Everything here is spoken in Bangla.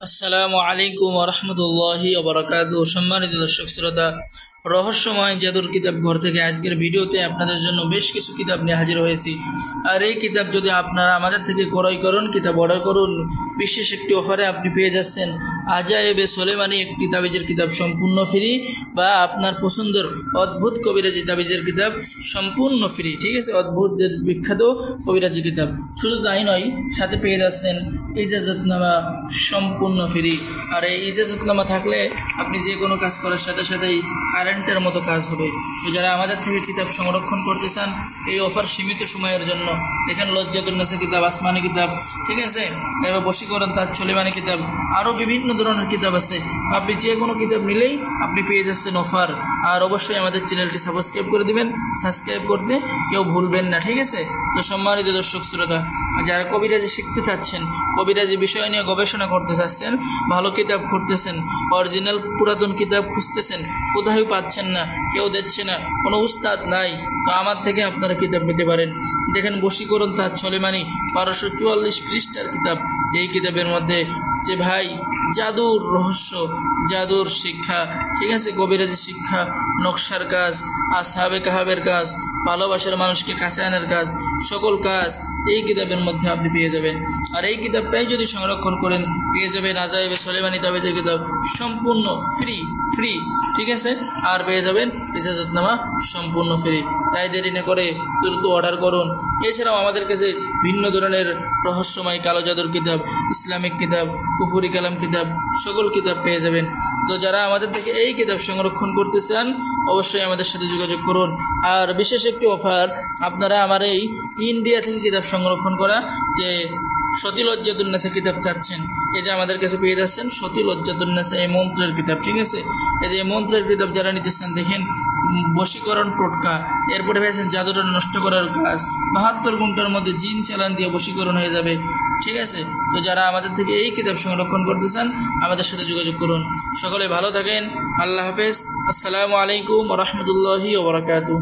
আসসালামু আলাইকুম ওয়া রাহমাতুল্লাহি ওয়া বারাকাতুহু। সম্মানিত দর্শক শ্রোতা, রহস্যময় জাদুর কিতাব ঘর থেকে আজকের ভিডিওতে আপনাদের জন্য বেশ কিছু কিতাব নিয়ে হাজির হয়েছি। আর এই কিতাব যদি আপনারা আমাদের থেকে ক্রয় করুন, কিতাব অর্ডার করুন, বিশেষ একটি অফারে আপনি পেয়ে যাচ্ছেন আজায়েবে সোলেমানি একটি তাবিজের কিতাব সম্পূর্ণ ফ্রি, বা আপনার পছন্দের অদ্ভুত কবিরাজি তাবিজের কিতাব সম্পূর্ণ ফ্রি। ঠিক আছে, অদ্ভুত বিখ্যাত কবিরাজি কিতাব। শুধু তাই নয়, সাথে পেয়ে যাচ্ছেন ইজাজতনামা সম্পূর্ণ ফ্রি। আর এই ইজাজতনামা থাকলে আপনি যে কোনো কাজ করার সাথে সাথেই কারেন্টের মতো কাজ হবে। তো যারা আমাদের থেকে কিতাব সংরক্ষণ করতে চান, এই অফার সীমিত সময়ের জন্য। দেখেন, লজ্জাতুন্নাসা কিতাব, আসমানি কিতাব, ঠিক আছে, এবার বশীকরণ তাজ সোলেমানি কিতাব, আরও বিভিন্ন ধরনের কিতাব আছে। আপনি যে কোনো কিতাব নিলেই আপনি পেয়ে যাচ্ছেন অফার। আর অবশ্যই আমাদের চ্যানেলটি সাবস্ক্রাইব করে দিবেন, সাবস্ক্রাইব করতে কেউ ভুলবেন না। ঠিক আছে, তো সম্মানিত দর্শক শ্রোতা, যারা কবিরাজি শিখতে চাচ্ছেন, কবিরাজি বিষয় নিয়ে গবেষণা করতে চাচ্ছেন, ভালো কিতাব খুঁজতেছেন, অরিজিনাল পুরাতন কিতাব খুঁজতেছেন, কোথাও পাচ্ছেন না, কেউ দিচ্ছে না, কোনো উস্তাদ নাই, তো আমার থেকে আপনারা কিতাব নিতে পারেন। দেখেন, বশীকরণ তাজ সোলেমানি 1244 পৃষ্ঠার কিতাব। এই কিতাবের মধ্যে যে ভাই জাদুর রহস্য, জাদুর শিক্ষা, ঠিক আছে, কবিরাজি শিক্ষা, নকশার কাজ, আসহাবে কাহাবের কাজ, ভালোবাসার মানুষকে কাছে আনার কাজ, সকল কাজ এই কিতাবের মধ্যে আপনি পেয়ে যাবেন। আর এই কিতাবটাই যদি সংরক্ষণ করেন, পেয়ে যাবেন আজায়েবে সোলেমানি তাবিজের কিতাব সম্পূর্ণ ফ্রি ফ্রি ঠিক আছে, আর পেয়ে যাবেন ইজাজতনামা সম্পূর্ণ ফ্রি। তাই দেরি না করে দ্রুত অর্ডার করুন। এছাড়াও আমাদের কাছে ভিন্ন ধরনের রহস্যময় কালো জাদুর কিতাব, ইসলামিক কিতাব, কুফরি কালাম কিতাব, সকল কিতাব পেয়ে যাবেন। তো যারা আমাদের থেকে এই কিতাব সংরক্ষণ করতে চান, অবশ্যই আমাদের সাথে যোগাযোগ করুন। আর বিশেষ একটি অফার, আপনারা আমার এই ইন্ডিয়া থেকে কিতাব সংরক্ষণ করা যে সতী লজ্জাতুন্নাসা কিতাব চাচ্ছেন, এই যে আমাদের কাছে পেয়ে যাচ্ছেন সতী লজ্জাতুন্নাসা, এই মন্ত্রের কিতাব। ঠিক আছে, এই যে মন্ত্রের কিতাব যারা নিতেছেন, দেখেন, বশীকরণ টোটকা, এরপরে পেয়েছেন জাদুটা নষ্ট করার কাজ, 72 ঘন্টার মধ্যে জিন চালান দিয়ে বশীকরণ হয়ে যাবে। ঠিক আছে, তো যারা আমাদের থেকে এই কিতাব সংরক্ষণ করতে চান, আমাদের সাথে যোগাযোগ করুন। সকলে ভালো থাকেন, আল্লাহ হাফেজ, আসসালামু আলাইকুম ওয়া রাহমাতুল্লাহি ওয়া বারাকাতুহু।